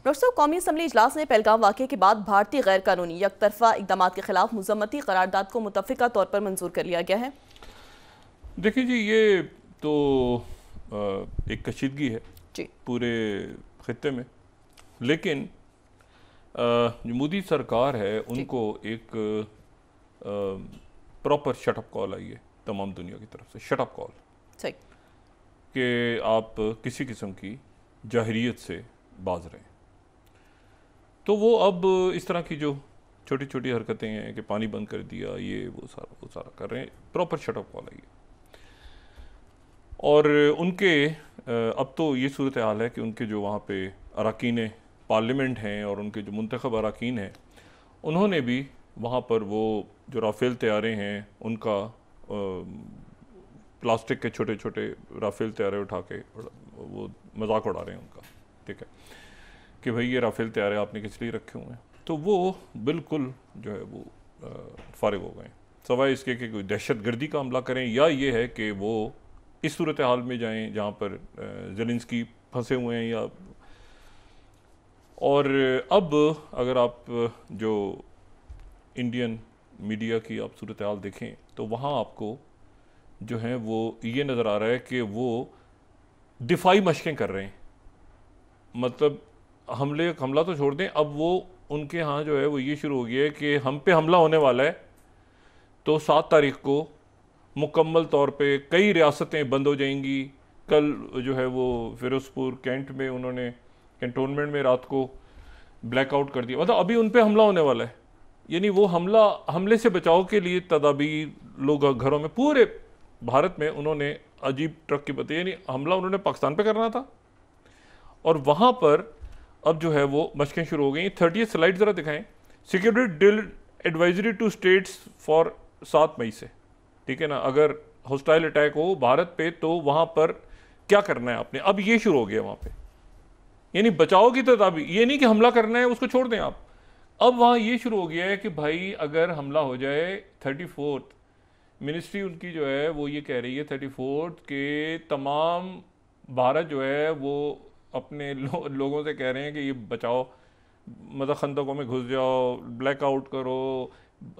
Doctor साहब, कौमी assembly इजलास में पहलगाम वाक़े के बाद भारतीय गैर कानूनी यकतरफा इकदाम के खिलाफ मुज़म्मती करारदाद को मुतफ़िका तौर पर मंजूर कर लिया गया है। देखिए जी, ये तो एक कशीदगी है जी पूरे खत्ते में, लेकिन जो मोदी सरकार है उनको एक प्रॉपर शटअप कॉल आई है तमाम दुनिया की तरफ से। शटअप कॉल सही कि आप किसी किस्म की जाहिरियत से बाज रहें। तो वो अब इस तरह की जो छोटी छोटी हरकतें हैं कि पानी बंद कर दिया, ये वो सारा कर रहे हैं। प्रॉपर शटअप कॉल आई है। और उनके अब तो ये सूरत हाल है कि उनके जो वहाँ पे अरकान पार्लियामेंट हैं और उनके जो मुंतखब अरकान हैं, उन्होंने भी वहाँ पर वो जो राफेल तैयारे हैं उनका प्लास्टिक के छोटे छोटे राफेल तैयारे उठा के वो मजाक उड़ा रहे हैं उनका। ठीक है कि भाई ये राफेल तैयारे आपने किस लिए रखे हुए हैं। तो वो बिल्कुल जो है वो फारिग हो गए, सवाए इसके कि कोई दहशत गर्दी का हमला करें या ये है कि वो इस सूरत हाल में जाएं जहाँ पर ज़ेलेंस्की फंसे हुए हैं। या और अब अगर आप जो इंडियन मीडिया की आप सूरत हाल देखें तो वहाँ आपको जो है वो ये नज़र आ रहा है कि वो दिफाई मशकें कर रहे हैं। मतलब हमला तो छोड़ दें, अब वो उनके यहाँ जो है वो ये शुरू हो गया है कि हम पे हमला होने वाला है, तो 7 तारीख को मुकम्मल तौर पे कई रियासतें बंद हो जाएंगी। कल जो है वो फिरोजपुर कैंट में उन्होंने कैंटोनमेंट में रात को ब्लैकआउट कर दिया। मतलब अभी उन पे हमला होने वाला है। यानी वो हमले से बचाव के लिए तदाबीर लोग घरों में पूरे भारत में उन्होंने अजीब ट्रक की बताई। यानी हमला उन्होंने पाकिस्तान पे करना था और वहाँ पर अब जो है वो मशकें शुरू हो गई। 30 स्लाइड ज़रा दिखाएं। Security drill advisory to states for 7 मई से, ठीक है ना, अगर हॉस्टाइल अटैक हो भारत पे तो वहाँ पर क्या करना है आपने। अब ये शुरू हो गया वहाँ पे, यानी बचाव की तदाबीर। ये नहीं कि हमला करना है उसको छोड़ दें आप। अब वहाँ ये शुरू हो गया है कि भाई अगर हमला हो जाए 34th मिनिस्ट्री उनकी जो है वो ये कह रही है 34th के तमाम भारत जो है वो अपने लोगों से कह रहे हैं कि ये बचाओ, मतलब खंदकों में घुस जाओ, ब्लैकआउट करो,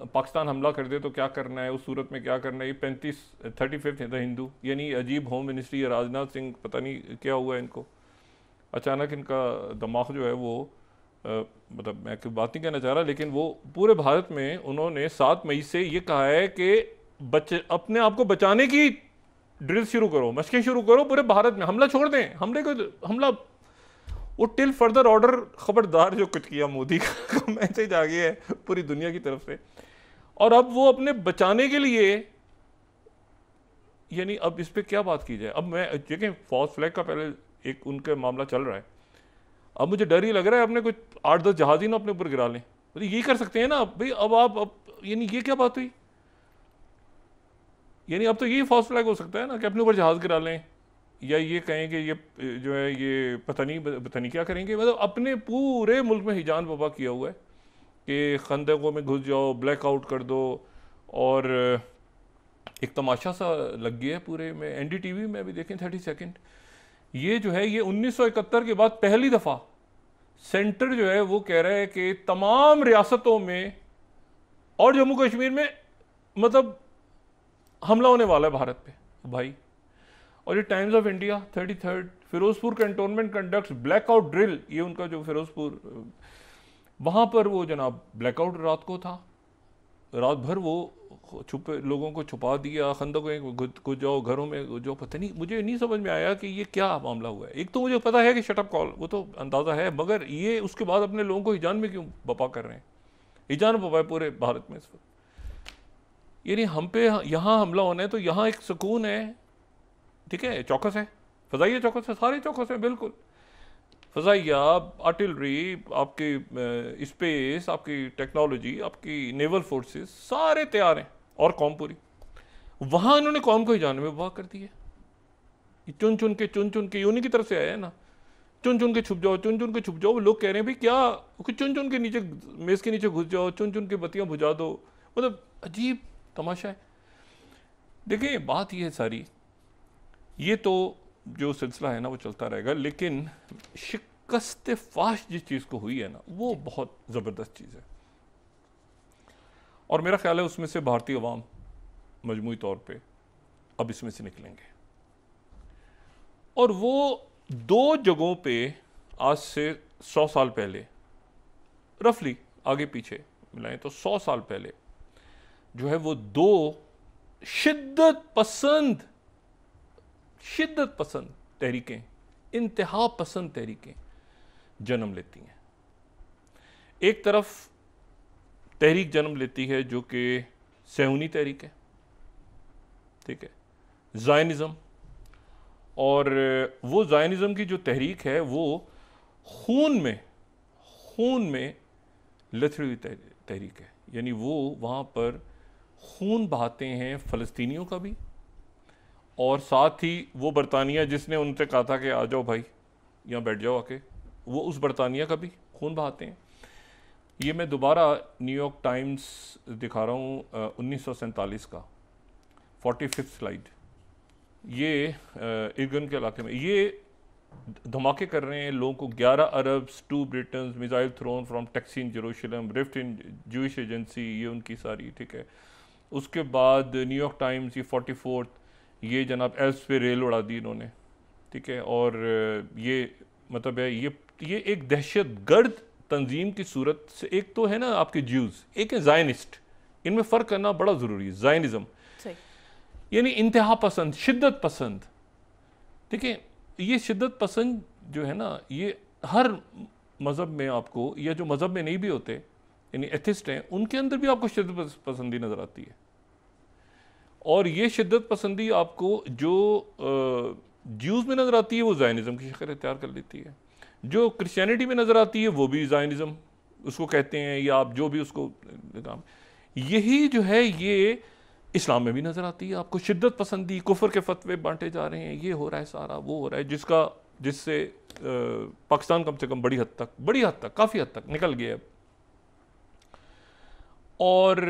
पाकिस्तान हमला कर दे तो क्या करना है, उस सूरत में क्या करना है। ये 35 है द हिंदू, यानी अजीब होम मिनिस्ट्री है। राजनाथ सिंह पता नहीं क्या हुआ है इनको, अचानक इनका दिमाग जो है वो मतलब मैं कोई बात नहीं कहना चाह रहा, लेकिन वो पूरे भारत में उन्होंने 7 मई से ये कहा है कि अपने आप को बचाने की ड्रिल शुरू करो, मशकें शुरू करो पूरे भारत में। हमला छोड़ दें, हमला वो टिल फर्दर ऑर्डर, खबरदार जो कुछ किया मोदी का मैसेज आ गया है पूरी दुनिया की तरफ से। और अब वो अपने बचाने के लिए, यानी अब इस पे क्या बात की जाए। अब मैं देखें फॉल्स फ्लैग का पहले एक उनका मामला चल रहा है, अब मुझे डर ही लग रहा है अपने कुछ 8-10 जहाज ही ना अपने ऊपर गिरा लें। तो ये कर सकते हैं ना भाई। अब आप यानी ये क्या बात हुई, यानी अब तो यही फॉल्स फ्लैग हो सकता है ना कि अपने ऊपर जहाज गिरा लें, या ये कहें कि ये जो है ये पता नहीं क्या करेंगे। मतलब अपने पूरे मुल्क में हिजान वबा किया हुआ है कि खंदकों में घुस जाओ, ब्लैकआउट कर दो। और एक तमाशा सा लग गया है पूरे में। NDTV में अभी देखें 30 सेकंड, ये जो है ये 1971 के बाद पहली दफ़ा सेंटर जो है वो कह रहा है कि तमाम रियासतों में और जम्मू कश्मीर में मतलब हमला होने वाला है भारत पे भाई। और ये Times of India 33rd Firozpur cantonment conducts blackout drill, ये उनका जो फिरोजपुर वहाँ पर वो जनाब ब्लैकआउट रात को था। रात भर वो छुपे लोगों को छुपा दिया, खंदकों घुस जाओ, घरों में जो पता नहीं, मुझे नहीं समझ में आया कि ये क्या मामला हुआ है। एक तो मुझे पता है कि शटअप कॉल, वो तो अंदाज़ा है, मगर ये उसके बाद अपने लोगों को हिजान में क्यों बपा कर रहे हैं। हिजान बपा है पूरे भारत में इस वक्त। यानी हम पे यहाँ हमला होना है तो यहाँ एक सुकून है, ठीक है, चौकस है, फ़ज़ाइया चौकस है, सारे चौकस हैं बिल्कुल। फ़ज़ाइया, आर्टिलरी, आपकी स्पेस, आपकी टेक्नोलॉजी, आपकी नेवल फोर्सेस सारे तैयार हैं और कौम पूरी। वहाँ इन्होंने कौम को हिजाने में बपा कर दी है। चुन चुन के यूनी की तरफ से आया है ना, चुन चुन के छुप जाओ, चुन चुन के छुप जाओ। लोग कह रहे हैं भाई क्या, चुन चुन के नीचे मेज़ के नीचे घुस जाओ, चुन चुन के बत्तियाँ बुझा दो। मतलब अजीब तमाशा है। देखिए बात ये है सारी, ये तो जो सिलसिला है ना वो चलता रहेगा, लेकिन शिक शिकस्त फाश जिस चीज़ को हुई है ना, वो बहुत ज़बरदस्त चीज़ है। और मेरा ख्याल है उसमें से भारतीय अवाम मजमूई तौर पे अब इसमें से निकलेंगे। और वो दो जगहों पे आज से 100 साल पहले, रफली आगे पीछे मिलाएं तो 100 साल पहले जो है वो दो शिद्दत पसंद तहरीकें, इंतहा पसंद तहरीकें जन्म लेती हैं। एक तरफ तहरीक जन्म लेती है जो कि सहूनी तहरीक है, ठीक है, ज़ायनिज़्म। और वो ज़ायनिज़्म की जो तहरीक है वो खून में लथड़ी हुई तहरीक है। यानी वो वहाँ पर खून बहाते हैं फ़लस्तीनियों का भी, और साथ ही वो बरतानिया जिसने उनसे कहा था कि आ जाओ भाई यहाँ बैठ जाओ आके, वो उस बरतानिया का भी खून बहाते हैं। ये मैं दोबारा न्यूयॉर्क टाइम्स दिखा रहा हूँ 1947 का 45th स्लाइड। ये इरगन के इलाके में ये धमाके कर रहे हैं लोगों को, 11 Arabs 2 Britons missile thrown from taxi in Jerusalem, rift in Jewish agency, ये उनकी सारी, ठीक है। उसके बाद न्यूयॉर्क टाइम्स ये 44th, ये जनाब एल्स पे रेल उड़ा दी इन्होंने, ठीक है। और ये मतलब है ये एक दहशत गर्द तंजीम की सूरत से, एक तो है ना आपके ज्यूज़, एक है ज़ायनिस्ट, इनमें फ़र्क करना बड़ा ज़रूरी है। ज़ायनिज़्म यानी इंतहा पसंद, शिद्दत पसंद, ठीक है। ये शिद्दत पसंद जो है ना, ये हर मज़हब में आपको, या जो मज़हब में नहीं भी होते यानी एथिस्ट हैं, उनके अंदर भी आपको शिद्दत पसंदी नज़र आती है। और ये शिद्दत पसंदी आपको जो ज्यूज़ में नज़र आती है वो ज़ायनिज़्म की शक्ल इख्तियार कर लेती है। जो क्रिश्चियनिटी में नज़र आती है वो भी ज़ायनिज़्म उसको कहते हैं, या आप जो भी उसको काम, यही जो है ये इस्लाम में भी नज़र आती है आपको। शिद्दत पसंदी, कुफर के फतवे बांटे जा रहे हैं, ये हो रहा है सारा, वो हो रहा है, जिससे पाकिस्तान कम से कम बड़ी हद तक काफ़ी हद तक निकल गया। और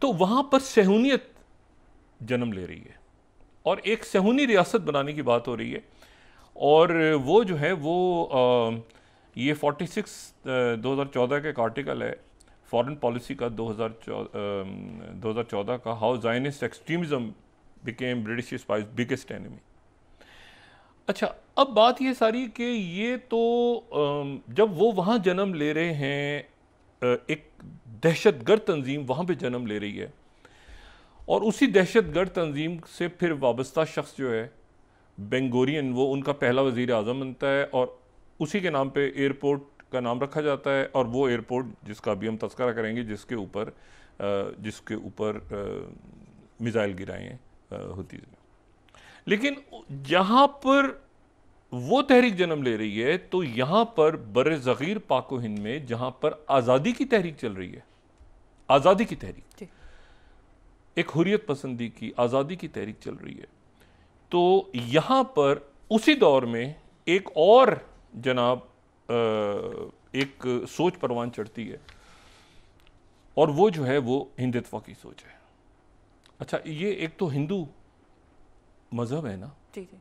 तो वहाँ पर सहूनियत जन्म ले रही है और एक सहूनी रियासत बनाने की बात हो रही है। और वो जो है वो ये 46 2014 का एक आर्टिकल है फॉरेन पॉलिसी का 2014 का, how Zionist extremism became British spice biggest enemy. अच्छा, अब बात ये सारी कि ये तो जब वो वहाँ जन्म ले रहे हैं, एक दहशतगर्द तंजीम वहाँ पे जन्म ले रही है, और उसी दहशतगर्द तंजीम से फिर वाबस्ता शख्स जो है बेंगोरियन, वो उनका पहला वज़ीर आज़म बनता है, और उसी के नाम पे एयरपोर्ट का नाम रखा जाता है। और वो एयरपोर्ट जिसका अभी हम तज़किरा करेंगे, जिसके ऊपर मिसाइल गिराए हैं हुतीज़ ने। लेकिन जहाँ पर वो तहरीक जन्म ले रही है, तो यहाँ पर बर-ए-ज़ग़ीर पाक व हिंद में जहाँ पर आज़ादी की तहरीक चल रही है, आज़ादी की तहरीक, एक हुर्रियत पसंदी की, आज़ादी की तहरीक चल रही है, तो यहाँ पर उसी दौर में एक और जनाब एक सोच परवान चढ़ती है, और वो जो है वो हिंदुत्व की सोच है। अच्छा, ये एक तो हिंदू मज़हब है ना,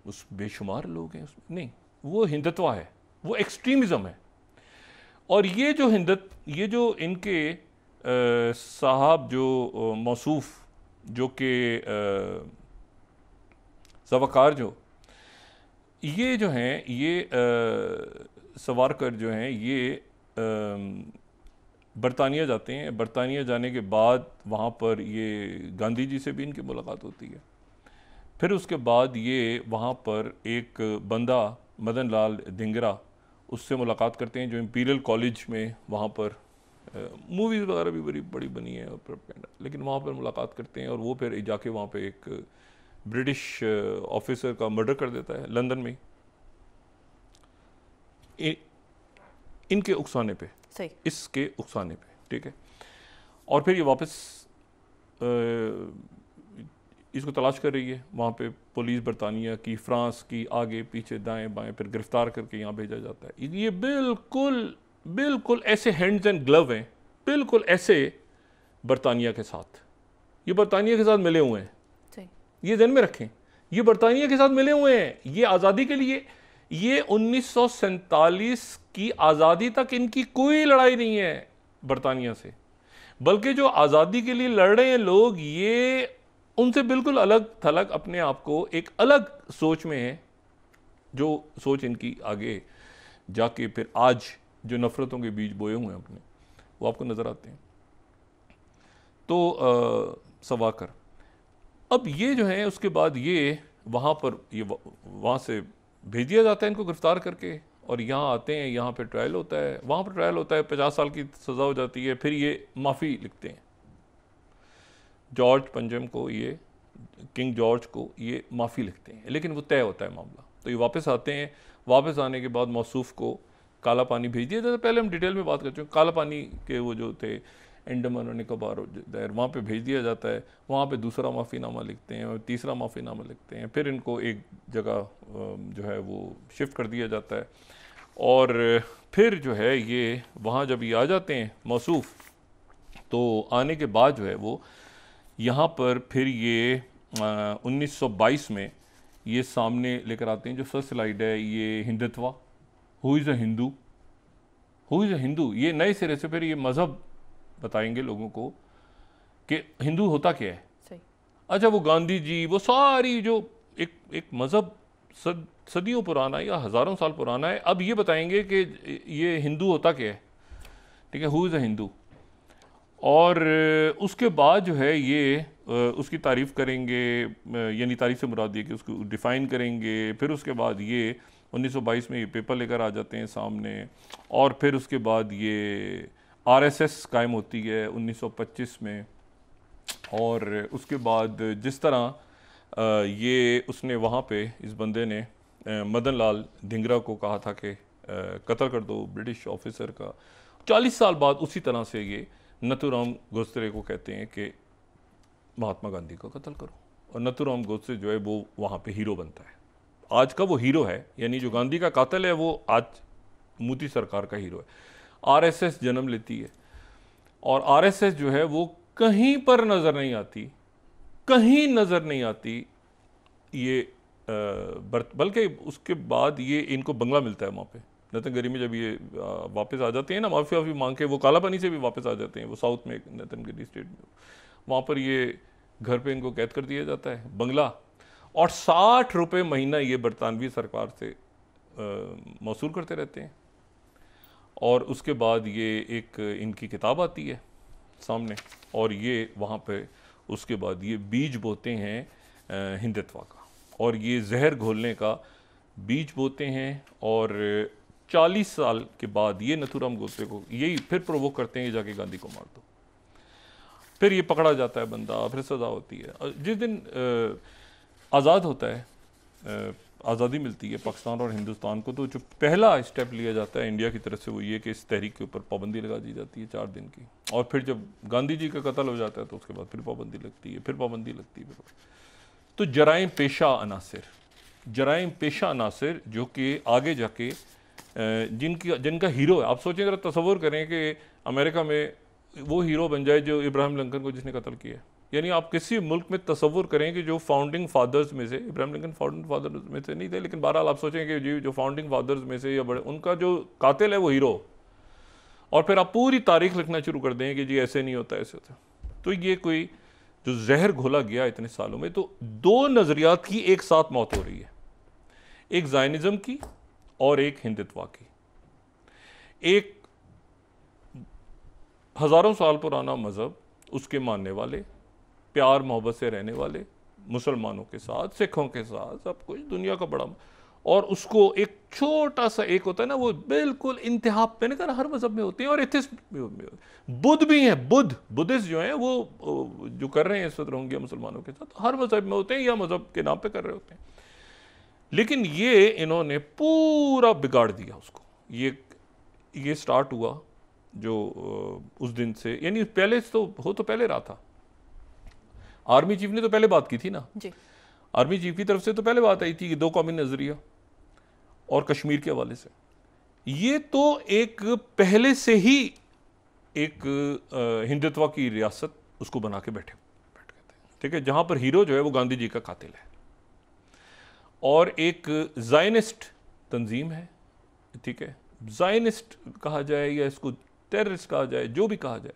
उस बेशुमार लोग हैं उसमें, नहीं, वो हिंदुत्व है, वो एक्सट्रीमिज़म है। और ये जो इनके साहब जो मौसूफ, जो कि ज़वाकार, ये जो हैं, ये सवारकर जो हैं, ये बरतानिया जाते हैं। बरतानिया जाने के बाद वहाँ पर ये गांधी जी से भी इनकी मुलाकात होती है। फिर उसके बाद ये वहाँ पर एक बंदा मदन लाल धिंगरा, उससे मुलाकात करते हैं, जो इंपीरियल कॉलेज में वहाँ पर मूवीज़ वगैरह भी बड़ी बनी है, लेकिन वहाँ पर मुलाकात करते हैं, और वो फिर जाके वहाँ पे एक ब्रिटिश ऑफिसर का मर्डर कर देता है लंदन में, इनके उकसाने पे, इसके उकसाने पे, ठीक है। और फिर ये वापस इसको तलाश कर रही है, वहाँ पे पुलिस बरतानिया की, फ्रांस की, आगे पीछे दाएं बाएं, फिर गिरफ्तार करके यहाँ भेजा जाता है। ये बिल्कुल ऐसे हैंड्स एंड ग्लव हैं, बिल्कुल ऐसे बरतानिया के साथ, ये बरतानिया के साथ मिले हुए हैं, ये ध्यान में रखें, ये बरतानिया के साथ मिले हुए हैं। ये आज़ादी के लिए ये 1947 की आज़ादी तक इनकी कोई लड़ाई नहीं है बरतानिया से, बल्कि जो आज़ादी के लिए लड़ रहे हैं लोग, ये उनसे बिल्कुल अलग थलग अपने आप को एक अलग सोच में है, जो सोच इनकी आगे जाके फिर आज जो नफ़रतों के बीज बोए हुए हैं अपने, वो आपको नज़र आते हैं। तो सवाकर, अब ये जो है उसके बाद ये वहाँ पर ये वहाँ से भेज दिया जाता है इनको गिरफ्तार करके, और यहाँ आते हैं, यहाँ पे ट्रायल होता है, वहाँ पर ट्रायल होता है, 50 साल की सज़ा हो जाती है। फिर ये माफ़ी लिखते हैं जॉर्ज पंजम को, ये किंग जॉर्ज को ये माफ़ी लिखते हैं, लेकिन वो तय होता है मामला। तो ये वापस आते हैं, वापस आने के बाद मौसूफ को काला पानी भेज दिया जाता है। पहले हम डिटेल में बात कर चुके हैं, काला पानी के वो जो थे अंडमान और निकोबार वहाँ पे भेज दिया जाता है। वहाँ पे दूसरा माफ़ीनामा लिखते हैं और तीसरा माफ़ीनामा लिखते हैं। फिर इनको एक जगह जो है वो शिफ्ट कर दिया जाता है, और फिर जो है ये वहाँ जब ये आ जाते हैं मौसूफ, तो आने के बाद जो है वो यहाँ पर फिर ये 1922 में ये सामने लेकर आते हैं। जो फर्स्ट स्लाइड है ये Hindutva, who is a Hindu, who is a Hindu, ये नए सिरे से फिर ये मज़हब बताएंगे लोगों को कि हिंदू होता क्या है। सही। अच्छा, वो गांधी जी, वो सारी जो एक मज़हब सदियों पुराना या हज़ारों साल पुराना है, अब ये बताएंगे कि ये हिंदू होता क्या है, ठीक है, हु इज़ अ हिंदू। और उसके बाद जो है ये उसकी तारीफ़ करेंगे, यानी तारीफ़ से मुराद ये कि उसको डिफ़ाइन करेंगे। फिर उसके बाद ये 1922 में ये पेपर लेकर आ जाते हैं सामने, और फिर उसके बाद ये आरएसएस कायम होती है 1925 में। और उसके बाद जिस तरह ये उसने वहाँ पे इस बंदे ने मदन लाल धिंगरा को कहा था कि कत्ल कर दो ब्रिटिश ऑफिसर का, 40 साल बाद उसी तरह से ये नथुराम गोडसे को कहते हैं कि महात्मा गांधी को कत्ल करो, और नथुराम गोडसे जो है वो वहाँ पे हीरो बनता है। आज का वो हीरो है, यानी जो गांधी का कातिल है वो आज मोदी सरकार का हीरो है। आरएसएस जन्म लेती है, और आरएसएस जो है वो कहीं पर नज़र नहीं आती, कहीं नज़र नहीं आती ये बल्कि उसके बाद ये इनको बंगला मिलता है वहाँ पे नतनगरी में। जब ये वापस आ जाते हैं ना माफ़ी वाफ़ी मांग के, वो काला पानी से भी वापस आ जाते हैं, वो साउथ में नतनगरी स्टेट में, वहाँ पर ये घर पे इनको कैद कर दिया जाता है, बंगला, और 60 रुपये महीना ये बरतानवी सरकार से मौसूल करते रहते हैं। और उसके बाद ये एक इनकी किताब आती है सामने, और ये वहाँ पे उसके बाद ये बीज बोते हैं हिंदुत्व का, और ये जहर घोलने का बीज बोते हैं। और 40 साल के बाद ये नथुराम गोडसे को यही फिर प्रोवोक करते हैं, जाके गांधी को मार दो। फिर ये पकड़ा जाता है बंदा, फिर सज़ा होती है। जिस दिन आज़ाद होता है, आज़ादी मिलती है पाकिस्तान और हिंदुस्तान को, तो जो पहला स्टेप लिया जाता है इंडिया की तरफ से वो ये कि इस तहरीक के ऊपर पाबंदी लगा दी जाती है 4 दिन की। और फिर जब गांधी जी का कत्ल हो जाता है तो उसके बाद फिर पाबंदी लगती है, फिर पाबंदी लगती है। तो जराइम पेशा अनासिर जो कि आगे जाके जिनका हीरो है, आप सोचें ज़रा, तसव्वुर करें कि अमेरिका में वो हीरो बन जाए जो इब्राहिम लिंकन को जिसने कत्ल किया। यानी आप किसी मुल्क में तसव्वुर करें कि जो फाउंडिंग फादर्स में से, इब्राहिम लिंकन फाउंडिंग फादर्स में से नहीं थे, लेकिन बहरहाल आप सोचें कि जो फाउंडिंग फादर्स में से या बड़े, उनका जो कातिल है वो हीरो, और फिर आप पूरी तारीख लिखना शुरू कर दें कि जी ऐसे नहीं होता, ऐसे होता। तो ये कोई जो जहर घोला गया इतने सालों में, तो 2 नज़रियात की एक साथ मौत हो रही है, एक ज़ायनिज़्म की और एक हिंदुत्व की। एक हज़ारों साल पुराना मज़हब, उसके मानने वाले, प्यार मोहब्बत से रहने वाले, मुसलमानों के साथ, सिखों के साथ, सब कुछ दुनिया का बड़ा, और उसको एक छोटा सा एक होता है ना, वो बिल्कुल इंतहा, मैंने कहा हर मज़हब में होते हैं, और एथिस्ट बुद्ध भी हैं, बुद्धिस्ट जो हैं वो जो कर रहे हैं इस वक्त रोहिंग्या मुसलमानों के साथ, हर मज़हब में होते हैं या मज़हब के नाम पे कर रहे होते हैं। लेकिन ये इन्होंने पूरा बिगाड़ दिया उसको। ये स्टार्ट हुआ जो उस दिन से, यानी पहले तो हो तो पहले रहा था, आर्मी चीफ ने तो पहले बात की थी ना जी। आर्मी चीफ की तरफ से तो पहले बात आई थी कि 2 कौमी नजरिया और कश्मीर के हवाले से। ये तो एक पहले से ही एक हिंदुत्व की रियासत उसको बना के बैठ गए थे, ठीक है, जहां पर हीरो जो है वो गांधी जी का कातिल है, और एक ज़ायनिस्ट तंजीम है, ठीक है, ज़ायनिस्ट कहा जाए या इसको टेररिस्ट कहा जाए, जो भी कहा जाए।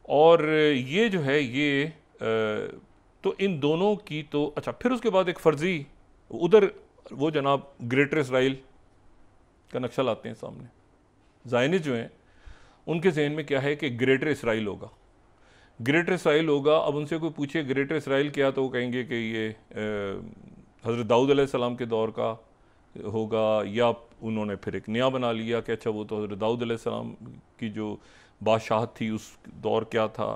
और ये जो है ये तो इन दोनों की तो अच्छा, फिर उसके बाद एक फर्जी उधर वो जनाब ग्रेटर इसराइल का नक्शा लाते हैं सामने। ज़ायनिस्ट जो हैं उनके जहन में क्या है कि ग्रेटर इसराइल होगा, ग्रेटर इसराइल होगा। अब उनसे कोई पूछे ग्रेटर इसराइल क्या, तो वो कहेंगे कि ये हज़रत दाऊद अलैहिस्सलाम के दौर का होगा, या उन्होंने फिर एक नया बना लिया कि अच्छा वो तो हज़रत दाऊद अलैहिस्सलाम की जो बादशाहत थी उस दौर क्या था।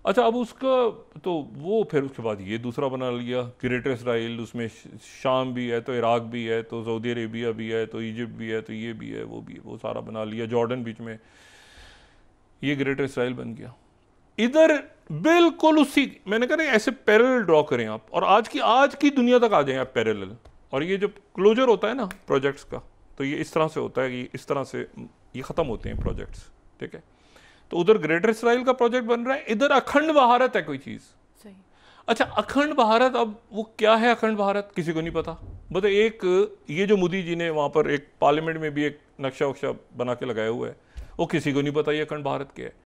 अच्छा, अब उसका तो वो फिर उसके बाद ये दूसरा बना लिया ग्रेटर इसराइल, उसमें शाम भी है, तो इराक भी है, तो सऊदी अरेबिया भी है, तो इजिप्ट भी है, तो ये भी है, वो भी है, वो सारा बना लिया, जॉर्डन बीच में, ये ग्रेटर इसराइल बन गया। इधर बिल्कुल उसी, मैंने कहा ऐसे पैरेलल ड्रॉ करें आप, और आज की दुनिया तक आ जाएं आप पैरेलल। और ये जो क्लोजर होता है ना प्रोजेक्ट्स का, तो ये इस तरह से होता है कि इस तरह से ये ख़त्म होते हैं प्रोजेक्ट्स, ठीक है। तो उधर ग्रेटर इसराइल का प्रोजेक्ट बन रहा है, इधर अखंड भारत है कोई चीज़। सही। अच्छा, अखंड भारत, अब वो क्या है अखंड भारत, किसी को नहीं पता। मतलब एक ये जो मोदी जी ने वहाँ पर एक पार्लियामेंट में भी एक नक्शा वक्शा बना के लगाया हुआ है, वो किसी को नहीं पता ये अखंड भारत क्या है।